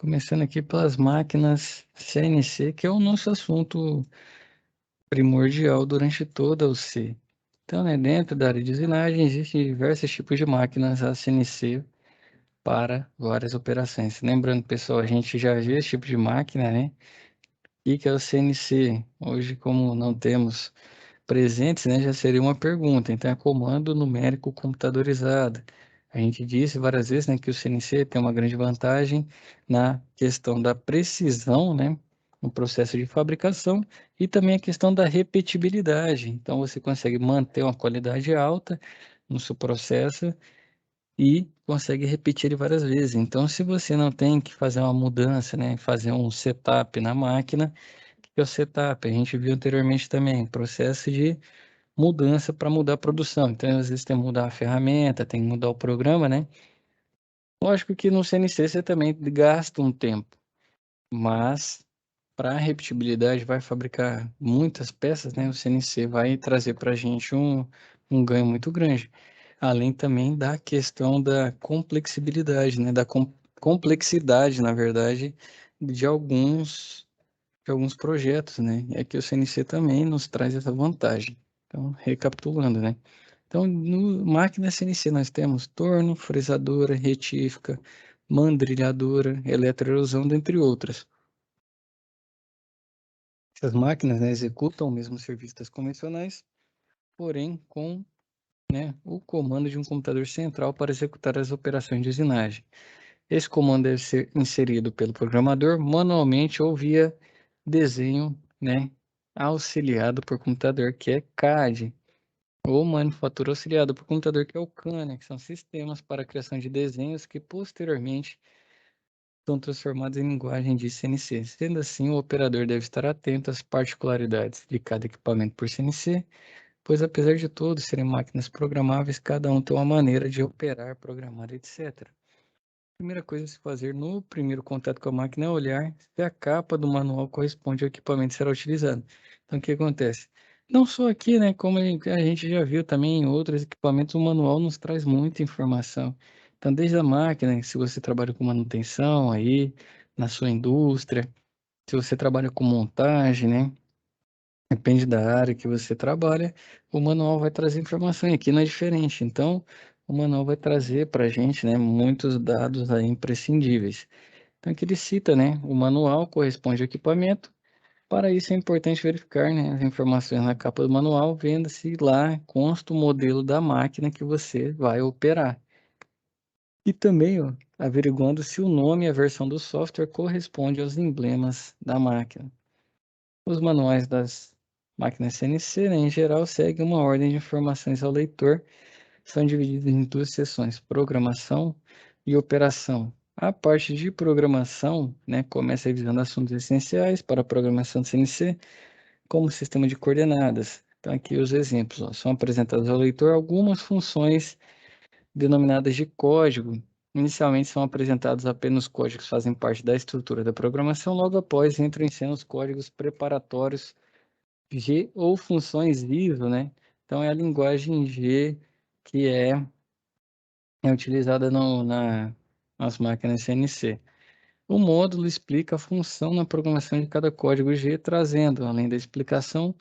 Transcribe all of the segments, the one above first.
Começando aqui pelas máquinas CNC, que é o nosso assunto primordial durante toda o C. Então, né, dentro da área de usinagem, existem diversos tipos de máquinas a CNC para várias operações. Lembrando, pessoal, a gente já viu esse tipo de máquina, né? E que é o CNC. Hoje, como não temos presentes, né, já seria uma pergunta. Então, é comando numérico computadorizado. A gente disse várias vezes, né, que o CNC tem uma grande vantagem na questão da precisão, né, no processo de fabricação e também a questão da repetibilidade. Então, você consegue manter uma qualidade alta no seu processo e consegue repetir ele várias vezes. Então, se você não tem que fazer uma mudança, né, fazer um setup na máquina, o que é o setup? A gente viu anteriormente também, processo de mudança para mudar a produção. Então, às vezes tem que mudar a ferramenta, tem que mudar o programa, né? Lógico que no CNC você também gasta um tempo, mas para repetibilidade vai fabricar muitas peças, né? O CNC vai trazer para a gente um ganho muito grande. Além também da questão da complexibilidade, né? Da complexidade, na verdade, de alguns projetos, né? É que o CNC também nos traz essa vantagem. Então, recapitulando, né? Então, no máquina CNC nós temos torno, fresadora, retífica, mandrilhadora, eletroerosão, dentre outras. Essas máquinas, né, executam o mesmo serviço das convencionais, porém com, né, o comando de um computador central para executar as operações de usinagem. Esse comando deve ser inserido pelo programador manualmente ou via desenho, né, auxiliado por computador, que é CAD, ou manufatura auxiliada por computador, que é o CAN, né, que são sistemas para a criação de desenhos que posteriormente são transformados em linguagem de CNC. Sendo assim, o operador deve estar atento às particularidades de cada equipamento por CNC, pois apesar de todos serem máquinas programáveis, cada um tem uma maneira de operar, programar, etc. Primeira coisa a se fazer no primeiro contato com a máquina é olhar se a capa do manual corresponde ao equipamento que será utilizado. Então, o que acontece? Não só aqui, né, como a gente já viu também em outros equipamentos, o manual nos traz muita informação. Então, desde a máquina, se você trabalha com manutenção aí, na sua indústria, se você trabalha com montagem, né, depende da área que você trabalha, o manual vai trazer informação, e aqui não é diferente. Então, o manual vai trazer para a gente, né, muitos dados aí imprescindíveis. Então, aqui ele cita, né, o manual corresponde ao equipamento. Para isso, é importante verificar, né, as informações na capa do manual, vendo se lá consta o modelo da máquina que você vai operar. E também, ó, averiguando se o nome e a versão do software corresponde aos emblemas da máquina. Os manuais das máquinas CNC, né, em geral, seguem uma ordem de informações ao leitor, são divididos em duas seções, programação e operação. A parte de programação, né, começa revisando assuntos essenciais para a programação de CNC, como sistema de coordenadas. Então, aqui os exemplos, ó, são apresentados ao leitor algumas funções denominadas de código. Inicialmente são apresentados apenas códigos que fazem parte da estrutura da programação, logo após entram em cena os códigos preparatórios G ou funções ISO, né? Então é a linguagem G que é utilizada nas máquinas CNC. O módulo explica a função na programação de cada código G, trazendo, além da explicação,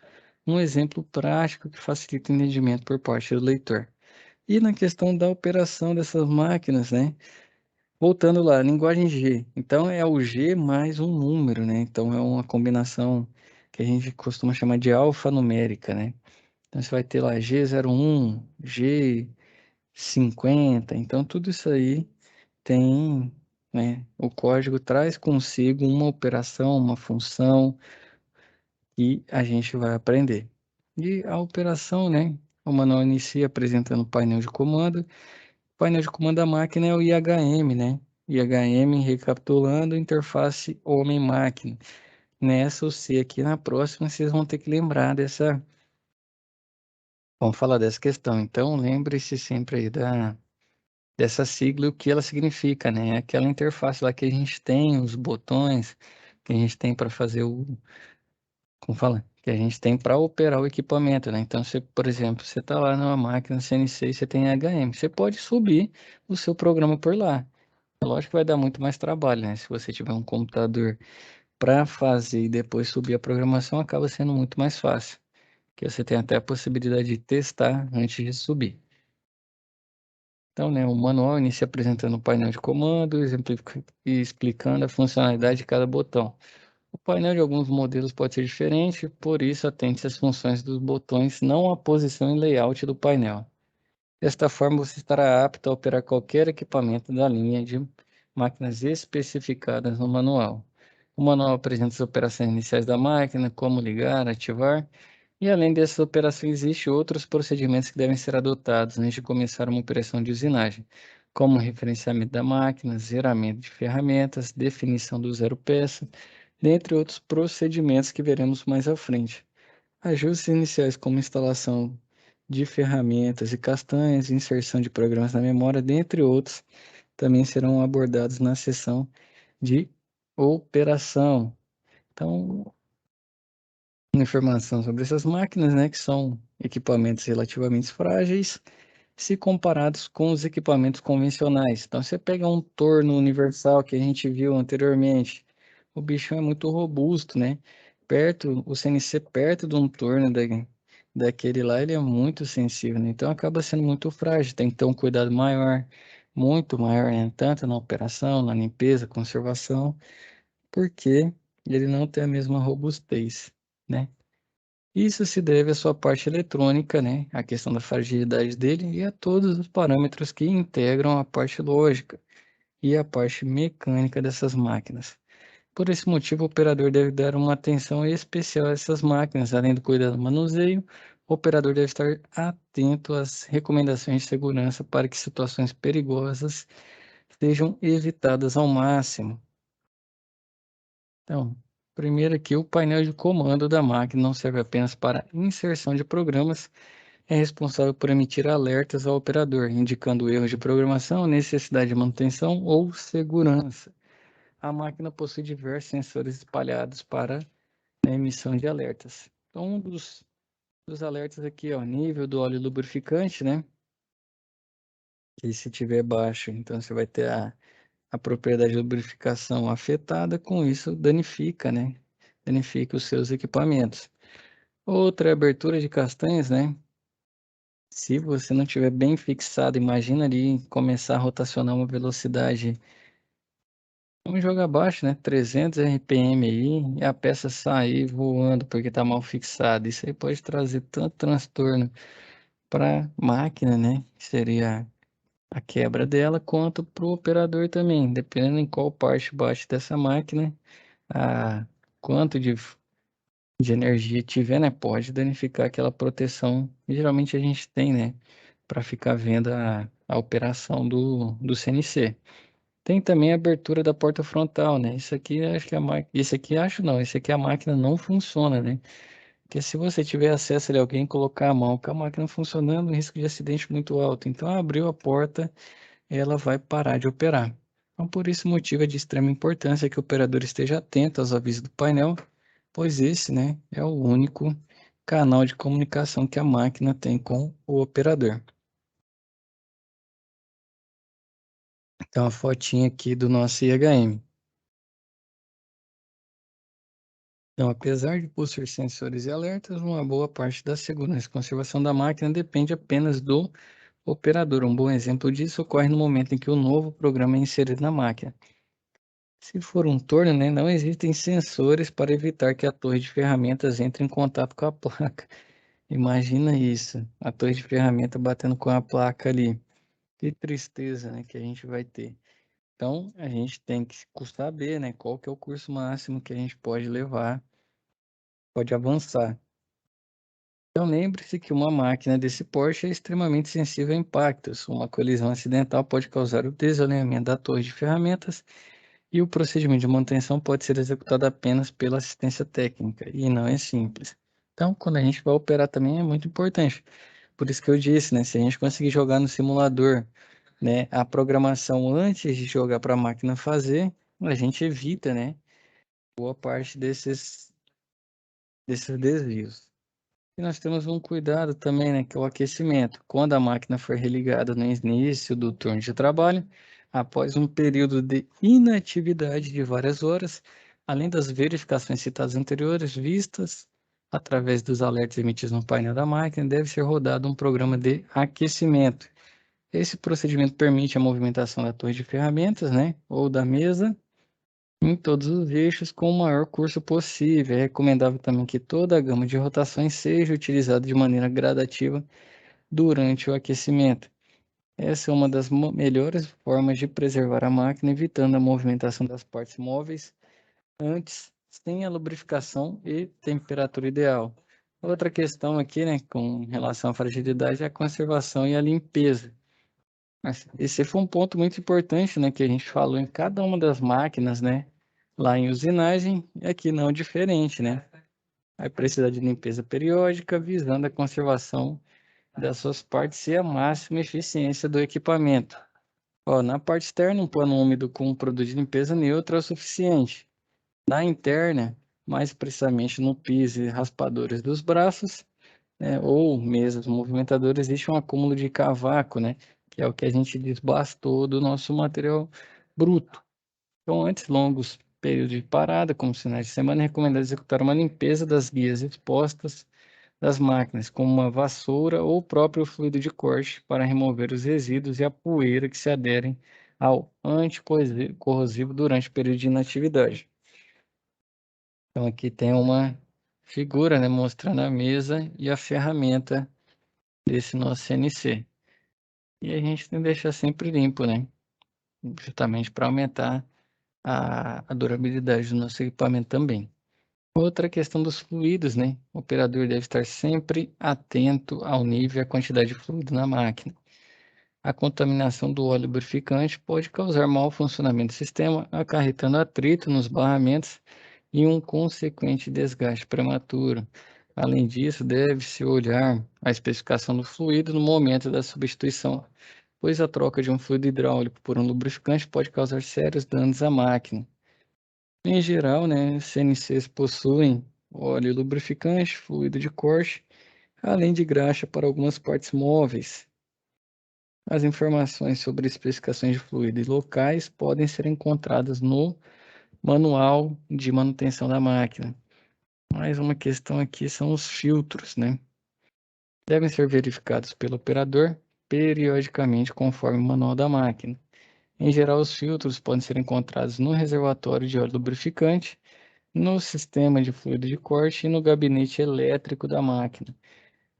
um exemplo prático que facilita o entendimento por parte do leitor. E na questão da operação dessas máquinas, né? Voltando lá, linguagem G. Então é o G mais um número, né? Então é uma combinação que a gente costuma chamar de alfanumérica, né? Então você vai ter lá G01, G50. Então tudo isso aí tem, né? O código traz consigo uma operação, uma função que a gente vai aprender. E a operação, né? O manual inicia apresentando o painel de comando. O painel de comando da máquina é o IHM, né? IHM, recapitulando, interface homem-máquina. Nessa ou C aqui na próxima, vocês vão ter que lembrar dessa. Vamos falar dessa questão. Então, lembre-se sempre aí dessa sigla e o que ela significa, né? É aquela interface lá que a gente tem, os botões que a gente tem para fazer como fala? Que a gente tem para operar o equipamento, né? Então, você, por exemplo, você está lá numa máquina CNC e você tem HM, você pode subir o seu programa por lá. É lógico que vai dar muito mais trabalho, né? Se você tiver um computador para fazer e depois subir a programação, acaba sendo muito mais fácil, que você tem até a possibilidade de testar antes de subir. Então, né, o manual inicia apresentando o painel de comando, e explicando a funcionalidade de cada botão. O painel de alguns modelos pode ser diferente, por isso atente às funções dos botões, não à posição e layout do painel. Desta forma, você estará apto a operar qualquer equipamento da linha de máquinas especificadas no manual. O manual apresenta as operações iniciais da máquina, como ligar, ativar, e além dessas operações, existem outros procedimentos que devem ser adotados antes de começar uma operação de usinagem, como referenciamento da máquina, zeramento de ferramentas, definição do zero peça, dentre outros procedimentos que veremos mais à frente. Ajustes iniciais como instalação de ferramentas e castanhas, inserção de programas na memória, dentre outros, também serão abordados na sessão de operação. Então, informação sobre essas máquinas, né, que são equipamentos relativamente frágeis, se comparados com os equipamentos convencionais. Então, você pega um torno universal que a gente viu anteriormente, o bichão é muito robusto, né? O CNC perto de um torno daquele lá, ele é muito sensível, né? Então, acaba sendo muito frágil, tem que ter um cuidado maior, muito maior, né? Tanto na operação, na limpeza, conservação, porque ele não tem a mesma robustez, né? Isso se deve à sua parte eletrônica, né, a questão da fragilidade dele e a todos os parâmetros que integram a parte lógica e a parte mecânica dessas máquinas. Por esse motivo, o operador deve dar uma atenção especial a essas máquinas, além do cuidado do manuseio, o operador deve estar atento às recomendações de segurança para que situações perigosas sejam evitadas ao máximo. Então, primeiro aqui, o painel de comando da máquina não serve apenas para inserção de programas, é responsável por emitir alertas ao operador, indicando erros de programação, necessidade de manutenção ou segurança. A máquina possui diversos sensores espalhados para a emissão de alertas. Então, dos alertas aqui, ó, nível do óleo lubrificante, né? Que se tiver baixo, então você vai ter a propriedade de lubrificação afetada, com isso danifica, né? Danifica os seus equipamentos. Outra é a abertura de castanhas, né? Se você não tiver bem fixado, imagina ali começar a rotacionar uma velocidade, vamos jogar abaixo, né? 300 RPM aí, e a peça sair voando porque está mal fixada. Isso aí pode trazer tanto transtorno para a máquina, né? Que seria a quebra dela, quanto para o operador também, dependendo em qual parte baixa dessa máquina, a quanto de energia tiver, né? Pode danificar aquela proteção que geralmente a gente tem, né? Para ficar vendo a operação do CNC. Tem também a abertura da porta frontal, né? Isso aqui acho que a máquina. Isso aqui acho não, isso aqui a máquina não funciona, né? Porque se você tiver acesso a alguém colocar a mão com a máquina funcionando, o risco de acidente é muito alto. Então, abriu a porta, ela vai parar de operar. Então, por esse motivo, é de extrema importância que o operador esteja atento aos avisos do painel, pois esse, né, é o único canal de comunicação que a máquina tem com o operador. Então, a fotinha aqui do nosso IHM. Então, apesar de possuir sensores e alertas, uma boa parte da segurança e conservação da máquina depende apenas do operador. Um bom exemplo disso ocorre no momento em que o novo programa é inserido na máquina. Se for um torno, né, não existem sensores para evitar que a torre de ferramentas entre em contato com a placa. Imagina isso, a torre de ferramenta batendo com a placa ali. Que tristeza, né, que a gente vai ter. Então, a gente tem que saber, né, qual que é o curso máximo que a gente pode levar, pode avançar. Então, lembre-se que uma máquina desse porte é extremamente sensível a impactos. Uma colisão acidental pode causar o desalinhamento da torre de ferramentas e o procedimento de manutenção pode ser executado apenas pela assistência técnica, e não é simples. Então, quando a gente vai operar também é muito importante. Por isso que eu disse, né, se a gente conseguir jogar no simulador, né, a programação antes de jogar para a máquina fazer, a gente evita, né, boa parte desses desvios. E nós temos um cuidado também, né, que é o aquecimento. Quando a máquina for religada no início do turno de trabalho, após um período de inatividade de várias horas, além das verificações citadas anteriores, vistas através dos alertas emitidos no painel da máquina, deve ser rodado um programa de aquecimento. Esse procedimento permite a movimentação da torre de ferramentas, né, ou da mesa, em todos os eixos com o maior curso possível. É recomendável também que toda a gama de rotações seja utilizada de maneira gradativa durante o aquecimento. Essa é uma das melhores formas de preservar a máquina, evitando a movimentação das partes móveis antes, sem a lubrificação e temperatura ideal. Outra questão aqui, né, com relação à fragilidade, é a conservação e a limpeza. Esse foi um ponto muito importante, né, que a gente falou em cada uma das máquinas, né, lá em usinagem, e aqui não diferente, né? Vai precisar de limpeza periódica, visando a conservação das suas partes e a máxima eficiência do equipamento. Ó, na parte externa, um pano úmido com um produto de limpeza neutro é o suficiente. Na interna, mais precisamente no piso e raspadores dos braços, né, ou mesas movimentadoras, existe um acúmulo de cavaco, né, que é o que a gente desbastou do nosso material bruto. Então, antes longos períodos de parada, como finais de semana, é recomendado executar uma limpeza das guias expostas das máquinas, como uma vassoura ou o próprio fluido de corte, para remover os resíduos e a poeira que se aderem ao anticorrosivo durante o período de inatividade. Então, aqui tem uma figura, né, mostrando a mesa e a ferramenta desse nosso CNC. E a gente tem que deixar sempre limpo, né? Justamente para aumentar a durabilidade do nosso equipamento também. Outra questão dos fluidos, né? O operador deve estar sempre atento ao nível e à quantidade de fluido na máquina. A contaminação do óleo lubrificante pode causar mau funcionamento do sistema, acarretando atrito nos barramentos e um consequente desgaste prematuro. Além disso, deve-se olhar a especificação do fluido no momento da substituição, pois a troca de um fluido hidráulico por um lubrificante pode causar sérios danos à máquina. Em geral, né, CNCs possuem óleo lubrificante, fluido de corte, além de graxa para algumas partes móveis. As informações sobre especificações de fluidos locais podem ser encontradas no Manual de Manutenção da Máquina. Mais uma questão aqui são os filtros, né? Devem ser verificados pelo operador periodicamente conforme o manual da máquina. Em geral, os filtros podem ser encontrados no reservatório de óleo lubrificante, no sistema de fluido de corte e no gabinete elétrico da máquina.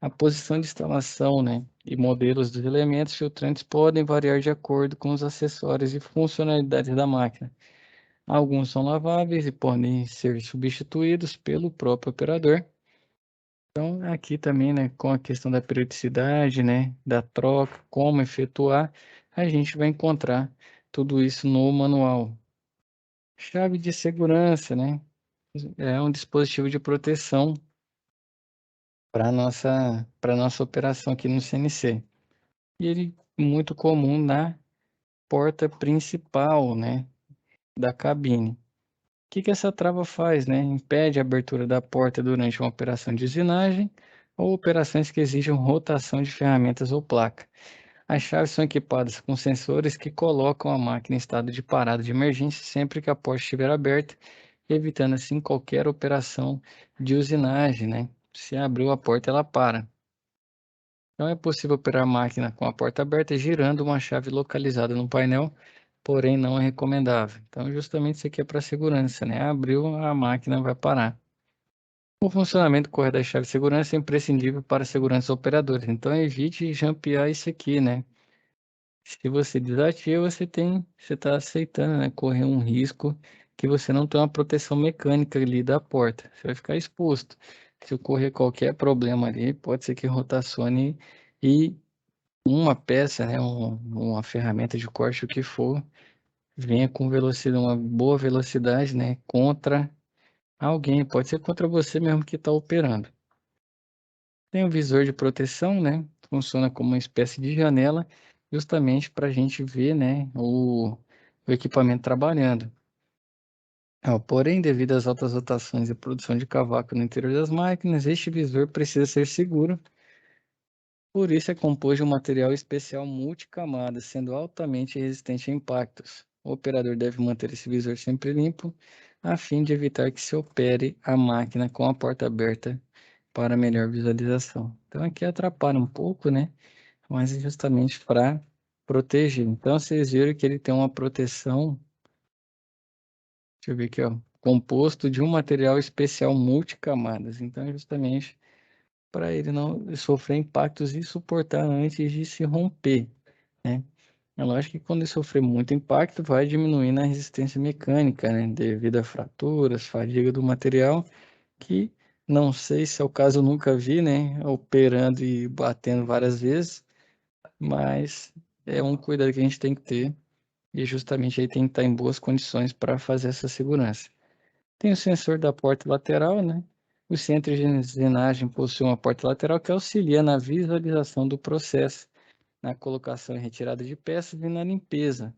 A posição de instalação, né, e modelos dos elementos filtrantes podem variar de acordo com os acessórios e funcionalidades da máquina. Alguns são laváveis e podem ser substituídos pelo próprio operador. Então, aqui também, né, com a questão da periodicidade, né, da troca, como efetuar, a gente vai encontrar tudo isso no manual. Chave de segurança, né, é um dispositivo de proteção para nossa operação aqui no CNC. E ele é muito comum na porta principal, né, da cabine. O que que essa trava faz, né? Impede a abertura da porta durante uma operação de usinagem ou operações que exijam rotação de ferramentas ou placa. As chaves são equipadas com sensores que colocam a máquina em estado de parada de emergência sempre que a porta estiver aberta, evitando assim qualquer operação de usinagem, né? Se abriu a porta, ela para. Não é possível operar a máquina com a porta aberta girando uma chave localizada no painel, porém não é recomendável. Então, justamente isso aqui é para segurança, né? Abriu, a máquina vai parar. O funcionamento correto da chave de segurança é imprescindível para a segurança dos operadores. Então, evite jampear isso aqui, né? Se você desativa, você está aceitando, né? Correr um risco que você não tem uma proteção mecânica ali da porta. Você vai ficar exposto. Se ocorrer qualquer problema ali, pode ser que rotacione e uma peça, né, uma ferramenta de corte, o que for, venha com velocidade, uma boa velocidade, né, contra alguém, pode ser contra você mesmo que está operando. Tem o visor de proteção, né, funciona como uma espécie de janela, justamente para a gente ver, né, o equipamento trabalhando. Porém, devido às altas rotações e produção de cavaco no interior das máquinas, este visor precisa ser seguro Por isso é composto de um material especial multicamada, sendo altamente resistente a impactos. O operador deve manter esse visor sempre limpo, a fim de evitar que se opere a máquina com a porta aberta para melhor visualização. Então aqui atrapalha um pouco, né? Mas é justamente para proteger. Então vocês viram que ele tem uma proteção, deixa eu ver aqui, ó, composto de um material especial multicamadas. Então é justamente para ele não sofrer impactos e suportar antes de se romper, né? É lógico que quando ele sofrer muito impacto, vai diminuindo a resistência mecânica, né? Devido a fraturas, fadiga do material, que não sei se é o caso, eu nunca vi, né? Operando e batendo várias vezes, mas é um cuidado que a gente tem que ter e justamente aí tem que estar em boas condições para fazer essa segurança. Tem o sensor da porta lateral, né? O centro de engrenagem possui uma porta lateral que auxilia na visualização do processo, na colocação e retirada de peças e na limpeza.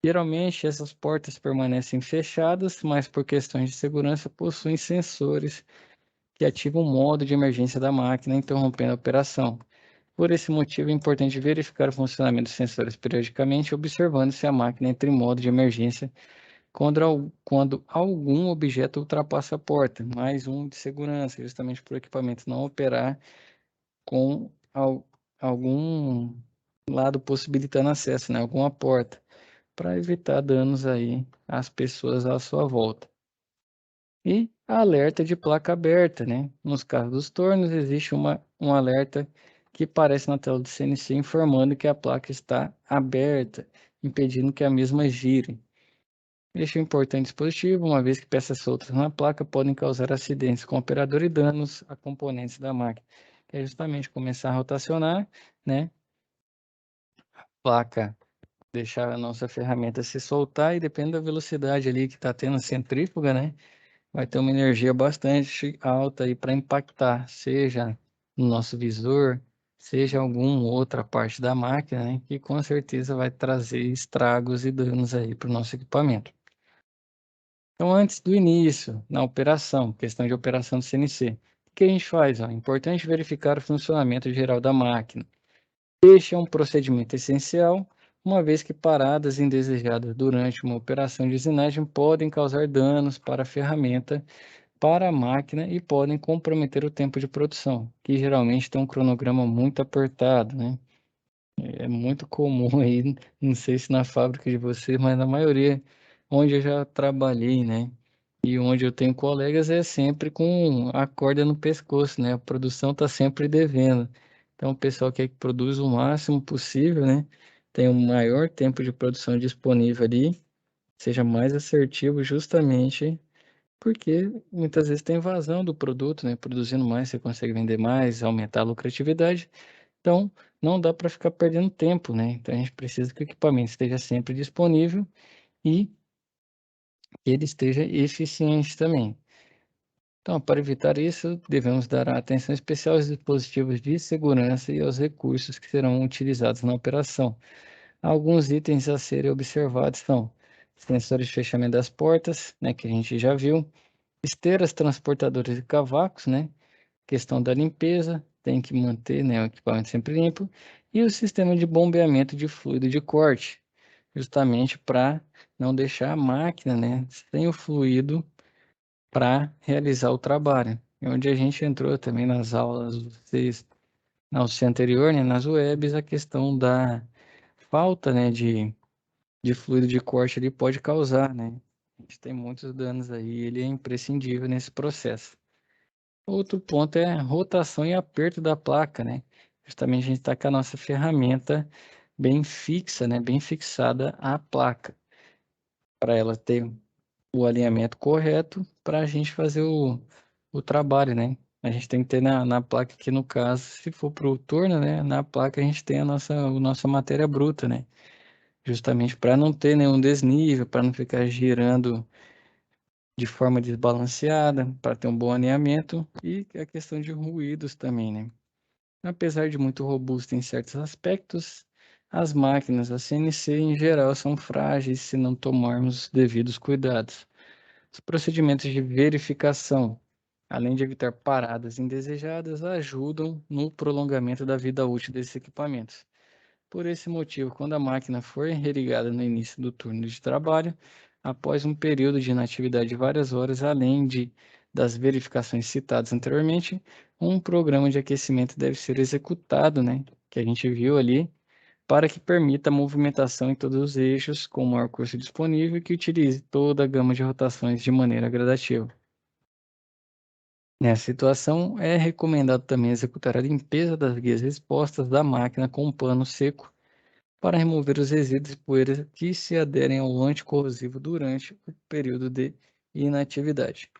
Geralmente, essas portas permanecem fechadas, mas por questões de segurança possuem sensores que ativam o modo de emergência da máquina, interrompendo a operação. Por esse motivo, é importante verificar o funcionamento dos sensores periodicamente, observando se a máquina entra em modo de emergência quando algum objeto ultrapassa a porta. Mais um de segurança, justamente para o equipamento não operar com algum lado possibilitando acesso, né? Alguma porta, para evitar danos aí às pessoas à sua volta. E alerta de placa aberta, né? Nos casos dos tornos, existe um alerta que aparece na tela do CNC informando que a placa está aberta, impedindo que a mesma gire. Este é um importante dispositivo, uma vez que peças soltas na placa podem causar acidentes com o operador e danos a componentes da máquina. É justamente começar a rotacionar, né? Placa, deixar a nossa ferramenta se soltar e depende da velocidade ali que está tendo a centrífuga, né? Vai ter uma energia bastante alta aí para impactar, seja no nosso visor, seja alguma outra parte da máquina, né? Que com certeza vai trazer estragos e danos aí para o nosso equipamento. Então, antes do início, na operação, questão de operação do CNC, o que a gente faz? É importante verificar o funcionamento geral da máquina. Este é um procedimento essencial, uma vez que paradas indesejadas durante uma operação de usinagem podem causar danos para a ferramenta, para a máquina e podem comprometer o tempo de produção, que geralmente tem um cronograma muito apertado, né? É muito comum aí, não sei se na fábrica de vocês, mas na maioria onde eu já trabalhei, né? E onde eu tenho colegas é sempre com a corda no pescoço, né? A produção está sempre devendo. Então o pessoal quer que produza o máximo possível, né? Tem um maior tempo de produção disponível ali, seja mais assertivo justamente porque muitas vezes tem vazão do produto, né? Produzindo mais, você consegue vender mais, aumentar a lucratividade. Então, não dá para ficar perdendo tempo, né? Então, a gente precisa que o equipamento esteja sempre disponível e que ele esteja eficiente também. Então, para evitar isso, devemos dar atenção especial aos dispositivos de segurança e aos recursos que serão utilizados na operação. Alguns itens a serem observados são sensores de fechamento das portas, né, que a gente já viu, esteiras transportadoras de cavacos, né, questão da limpeza, tem que manter, né, o equipamento sempre limpo, e o sistema de bombeamento de fluido de corte, justamente para não deixar a máquina, né, sem o fluido para realizar o trabalho. É onde a gente entrou também nas aulas, vocês, na auxílio anterior, né, nas webs, a questão da falta, né, de fluido de corte ele pode causar, né? A gente tem muitos danos aí, ele é imprescindível nesse processo. Outro ponto é a rotação e aperto da placa, né? Justamente a gente está com a nossa ferramenta bem fixa, né? Bem fixada à placa, para ela ter o alinhamento correto para a gente fazer o trabalho, né? A gente tem que ter na placa aqui, no caso, se for para o torno, né? Na placa a gente tem a nossa matéria bruta, né? Justamente para não ter nenhum desnível, para não ficar girando de forma desbalanceada, para ter um bom alinhamento e a questão de ruídos também, né? Apesar de muito robusta em certos aspectos, as máquinas, a CNC em geral, são frágeis se não tomarmos os devidos cuidados. Os procedimentos de verificação. além de evitar paradas indesejadas, ajudam no prolongamento da vida útil desses equipamentos. Por esse motivo, quando a máquina for religada no início do turno de trabalho, após um período de inatividade de várias horas, além das verificações citadas anteriormente, um programa de aquecimento deve ser executado, né, que a gente viu ali, para que permita a movimentação em todos os eixos com o maior curso disponível e que utilize toda a gama de rotações de maneira gradativa. Nessa situação, é recomendado também executar a limpeza das guias expostas da máquina com um pano seco para remover os resíduos e poeiras que se aderem ao anticorrosivo durante o período de inatividade.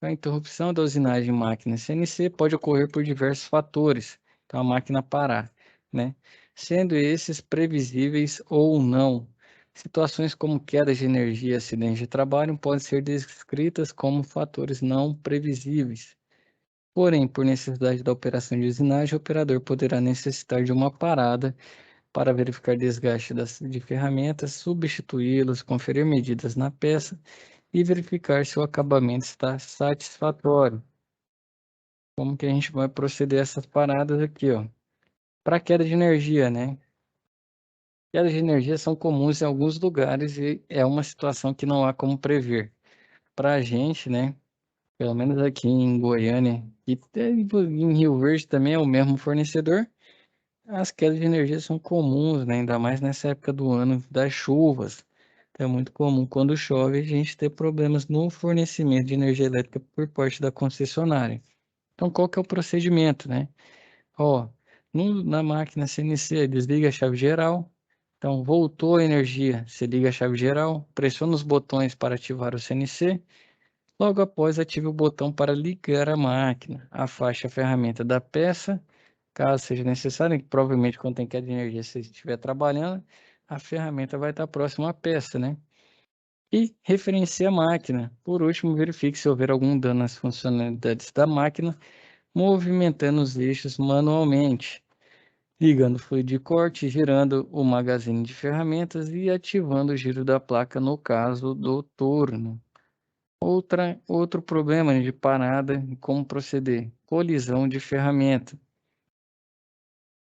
A interrupção da usinagem em máquina CNC pode ocorrer por diversos fatores, então a máquina parar, né? Sendo esses previsíveis ou não. Situações como queda de energia e acidentes de trabalho podem ser descritas como fatores não previsíveis. Porém, por necessidade da operação de usinagem, o operador poderá necessitar de uma parada para verificar desgaste de ferramentas, substituí-las, conferir medidas na peça e verificar se o acabamento está satisfatório. Como que a gente vai proceder a essas paradas aqui, ó? Para queda de energia, né? Quedas de energia são comuns em alguns lugares e é uma situação que não há como prever. Para a gente, né? Pelo menos aqui em Goiânia e em Rio Verde também é o mesmo fornecedor. As quedas de energia são comuns, né? Ainda mais nessa época do ano das chuvas. Então, é muito comum quando chove a gente ter problemas no fornecimento de energia elétrica por parte da concessionária. Então, qual que é o procedimento, né? Ó, na máquina CNC, desliga a chave geral. Então, voltou a energia, você liga a chave geral, pressiona os botões para ativar o CNC. Logo após, ative o botão para ligar a máquina. Afaste a ferramenta da peça, caso seja necessário, que provavelmente quando tem queda de energia, se estiver trabalhando, a ferramenta vai estar próxima à peça, né? E referencie a máquina. Por último, verifique se houver algum dano nas funcionalidades da máquina, movimentando os eixos manualmente, ligando o fluido de corte, girando o magazine de ferramentas e ativando o giro da placa no caso do turno. Outro problema de parada e como proceder: colisão de ferramenta,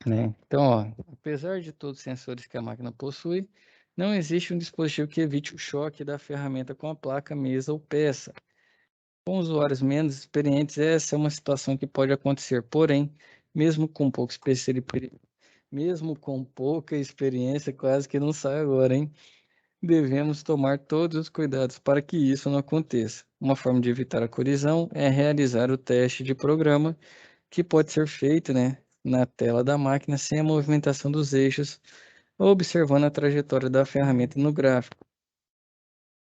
né? Então, ó, apesar de todos os sensores que a máquina possui, não existe um dispositivo que evite o choque da ferramenta com a placa, mesa ou peça. Com usuários menos experientes, essa é uma situação que pode acontecer. Porém, mesmo com pouca experiência, quase que não sai agora, hein? Devemos tomar todos os cuidados para que isso não aconteça. Uma forma de evitar a colisão é realizar o teste de programa, que pode ser feito, né, na tela da máquina sem a movimentação dos eixos, observando a trajetória da ferramenta no gráfico.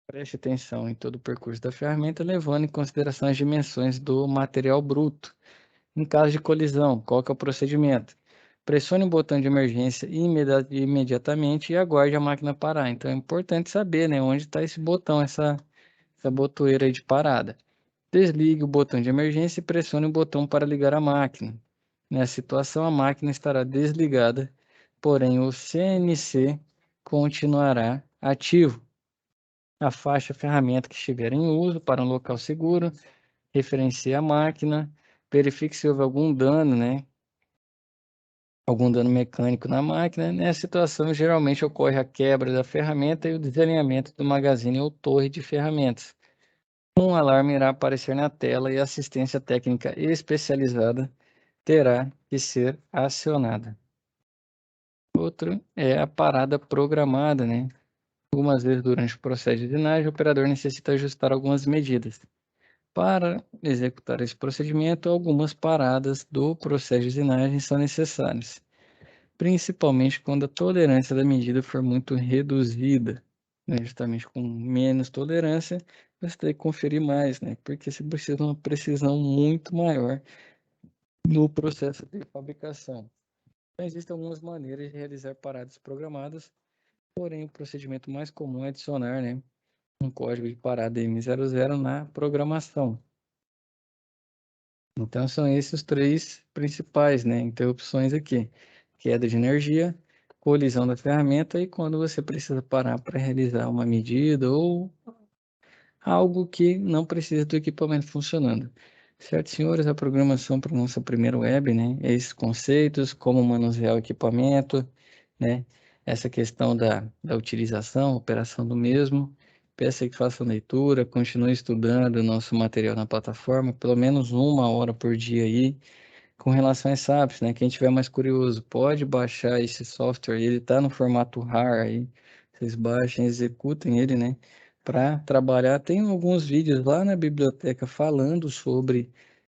Preste atenção em todo o percurso da ferramenta, levando em consideração as dimensões do material bruto. Em caso de colisão, qual que é o procedimento? Pressione o botão de emergência imediatamente e aguarde a máquina parar. Então é importante saber, né, onde está esse botão, essa botoeira aí de parada. Desligue o botão de emergência e pressione o botão para ligar a máquina. Nessa situação, a máquina estará desligada, porém o CNC continuará ativo. Afaste a ferramenta que estiver em uso para um local seguro, referencie a máquina, verifique se houve algum dano, né? Algum dano mecânico na máquina. Nessa situação, geralmente ocorre a quebra da ferramenta e o desalinhamento do magazine ou torre de ferramentas. Um alarme irá aparecer na tela e a assistência técnica especializada terá que ser acionada. Outro é a parada programada, né? Algumas vezes durante o processo de usinagem, o operador necessita ajustar algumas medidas. Para executar esse procedimento, algumas paradas do processo de usinagem são necessárias, principalmente quando a tolerância da medida for muito reduzida, né? Justamente com menos tolerância, você tem que conferir mais, né? Porque você precisa de uma precisão muito maior no processo de fabricação. Então, existem algumas maneiras de realizar paradas programadas, porém o procedimento mais comum é adicionar, né, um código de parada M00 na programação. Então são esses os três principais, né, interrupções aqui: queda de energia, colisão da ferramenta e quando você precisa parar para realizar uma medida ou algo que não precisa do equipamento funcionando. Certo, senhores, a programação para o nosso primeiro web, né? Esses conceitos, como manusear o equipamento, né? Essa questão da utilização, operação do mesmo. Peço que façam leitura, continue estudando o nosso material na plataforma, pelo menos 1 hora por dia aí. Com relação às SAPs, né? Quem tiver mais curioso, pode baixar esse software, ele está no formato RAR aí. Vocês baixem, executem ele, né? Para trabalhar. Tem alguns vídeos lá na biblioteca falando sobre